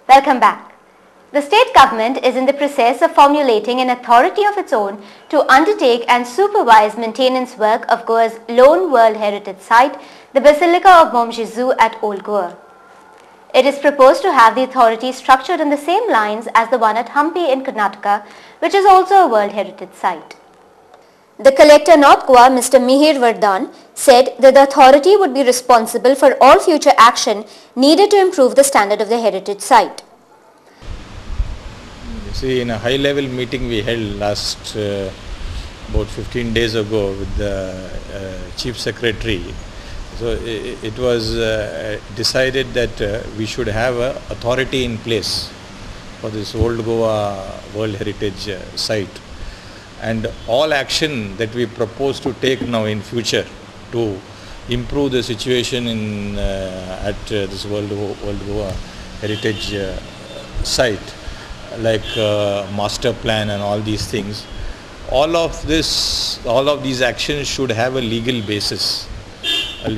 Welcome back. The state government is in the process of formulating an authority of its own to undertake and supervise maintenance work of Goa's lone World Heritage Site, the Basilica of Bom Jesus at Old Goa. It is proposed to have the authority structured on the same lines as the one at Hampi in Karnataka, which is also a World Heritage Site. The Collector North Goa, Mr. Mihir Vardhan, said that the authority would be responsible for all future action needed to improve the standard of the heritage site. See, in a high-level meeting we held last about 15 days ago with the Chief Secretary, so it was decided that we should have an authority in place for this Old Goa World Heritage Site. And all action that we propose to take now in future to improve the situation at this World Goa Heritage Site, like master plan and all these things, all of these actions should have a legal basis.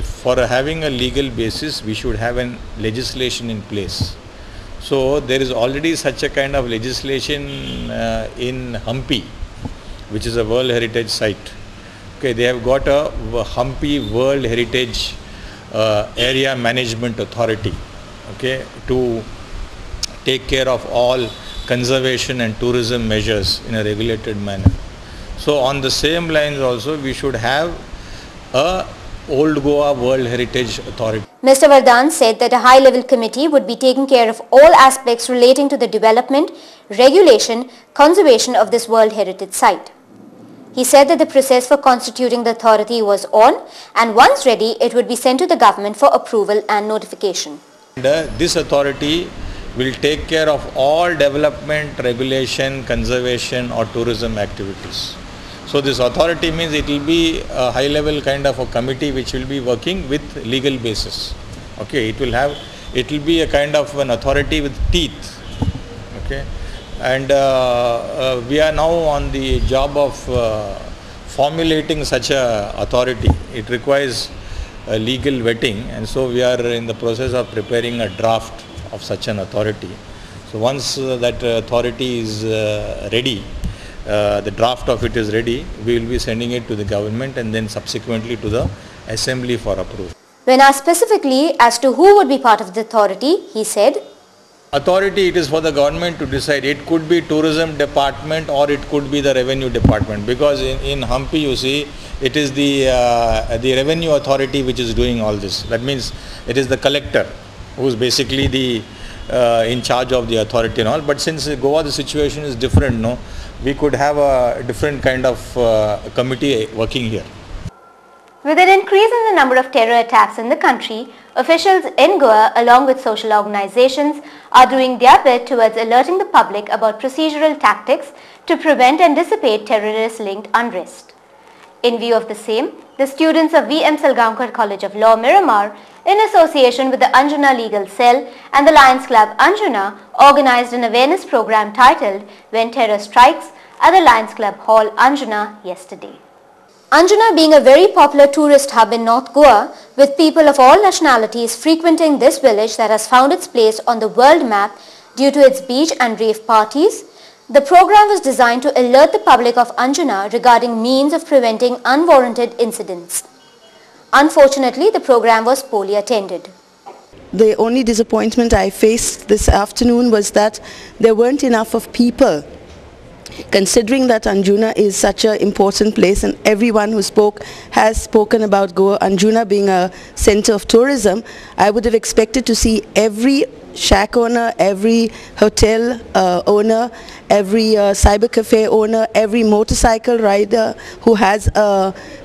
For having a legal basis, we should have a legislation in place. So there is already such a kind of legislation in Hampi, which is a World Heritage Site. Okay, they have got a Hampi World Heritage Area Management Authority, okay, to take care of all conservation and tourism measures in a regulated manner. So on the same lines also we should have a Old Goa World Heritage Authority. Mr. Vardhan said that a high-level committee would be taking care of all aspects relating to the development, regulation, conservation of this World Heritage Site. He said that the process for constituting the authority was on, and once ready, it would be sent to the government for approval and notification. This authority will take care of all development, regulation, conservation or tourism activities. So this authority means it will be a high-level kind of a committee which will be working with legal basis. Okay, it will be a kind of an authority with teeth. Okay. And we are now on the job of formulating such a authority. It requires a legal vetting, and so we are in the process of preparing a draft of such an authority. So once that authority is ready, the draft of it is ready, we will be sending it to the government and then subsequently to the assembly for approval. When asked specifically as to who would be part of the authority, he said, authority, it is for the government to decide. It could be tourism department or it could be the revenue department, because in Hampi you see it is the revenue authority which is doing all this. That means it is the collector who is basically the in charge of the authority and all. But since Goa the situation is different, no, we could have a different kind of committee working here. With an increase in the number of terror attacks in the country, officials in Goa along with social organizations are doing their bit towards alerting the public about procedural tactics to prevent and dissipate terrorist-linked unrest. In view of the same, the students of V.M. Salgaonkar College of Law, Miramar, in association with the Anjuna Legal Cell and the Lions Club Anjuna, organized an awareness program titled When Terror Strikes at the Lions Club Hall, Anjuna yesterday. Anjuna being a very popular tourist hub in North Goa, with people of all nationalities frequenting this village that has found its place on the world map due to its beach and rave parties, the program was designed to alert the public of Anjuna regarding means of preventing unwarranted incidents. Unfortunately, the program was poorly attended. The only disappointment I faced this afternoon was that there weren't enough of people. Considering that Anjuna is such an important place and everyone who spoke has spoken about Goa, Anjuna being a center of tourism, I would have expected to see every shack owner, every hotel owner, every cyber cafe owner, every motorcycle rider who has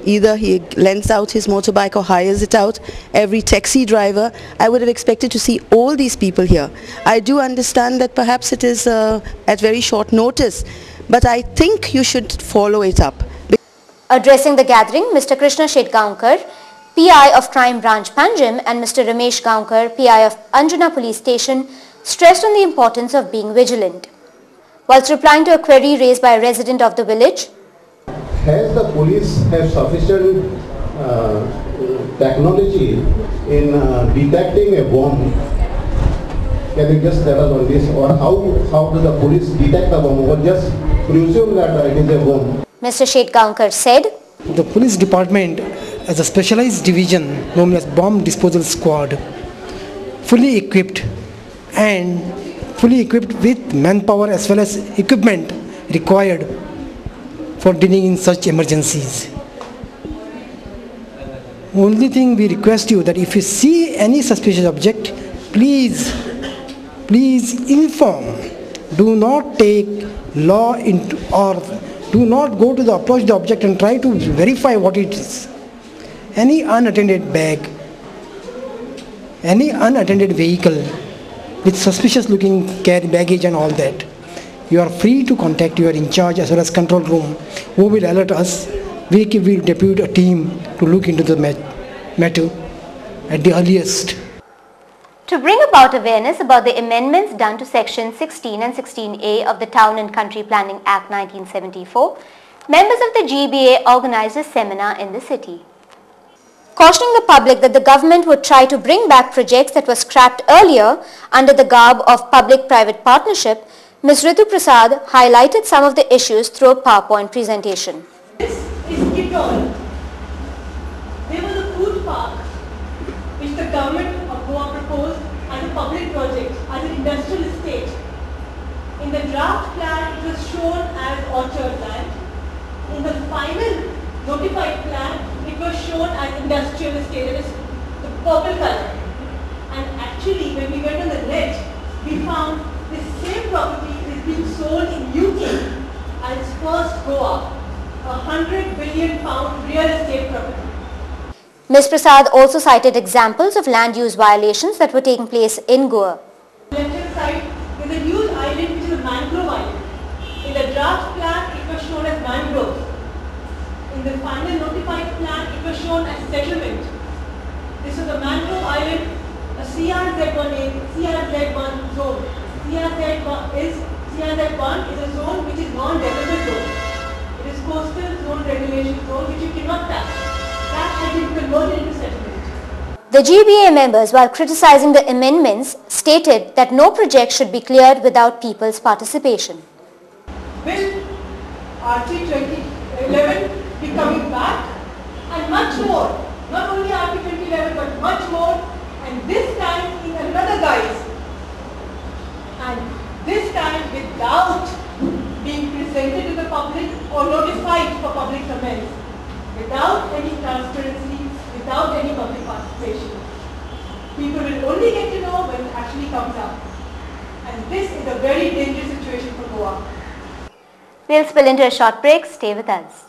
either he lends out his motorbike or hires it out, every taxi driver. I would have expected to see all these people here. I do understand that perhaps it is at very short notice, but I think you should follow it up. Addressing the gathering, Mr. Krishna Shetgaonkar, PI of Crime Branch Panjim, and Mr. Ramesh Gaonkar, PI of Anjuna Police Station, stressed on the importance of being vigilant. Whilst replying to a query raised by a resident of the village, has the police have sufficient technology in detecting a bomb Can you just tell us on this, or how does the police detect the bomb, or just presume that it is a bomb? Mr. Seg2 said, the police department as a specialized division known as bomb disposal squad, fully equipped with manpower as well as equipment required for dealing in such emergencies. Only thing we request you that if you see any suspicious object, please inform. Do not take law into, or do not go to approach the object and try to verify what it is. Any unattended bag, any unattended vehicle with suspicious looking baggage and all that, you are free to contact your in charge as well as control room, who will alert us. We will depute a team to look into the matter at the earliest. to bring about awareness about the amendments done to Section 16 and 16A of the Town and Country Planning Act 1974, members of the GBA organized a seminar in the city. Cautioning the public that the government would try to bring back projects that were scrapped earlier under the garb of public-private partnership, Ms. Ritu Prasad highlighted some of the issues through a PowerPoint presentation. This is Kitol. There was a food park which the government of Goa proposed as a public project, as an industrial estate. In the draft plan, it was shown as orchard land. In the final notified plan, it was shown as industrial estate. It is the purple color. And actually, when we went on the net, we found this same property is being sold in UK as first Goa, £100 billion real estate property. Ms. Prasad also cited examples of land use violations that were taking place in Goa. On the left-hand side, there is a huge island which is a mangrove island. In the draft plan, it was shown as mangroves. In the final notified plan, it was shown as settlement. This is a mangrove island, a CRZ1 zone. CRZ1 is a zone which is non-development zone. It is coastal zone regulation zone which you cannot touch. That has been converted into settlement. The GBA members, while criticizing the amendments, stated that no project should be cleared without people's participation. Will RT 2011 be coming back? And much more. Not only RT 2011 but much more, and this time in another guise. And this time without being presented to the public or notified for public comments, without any transparency, without any public participation. People will only get to know when it actually comes up. And this is a very dangerous situation for Goa. We'll spill into a short break. Stay with us.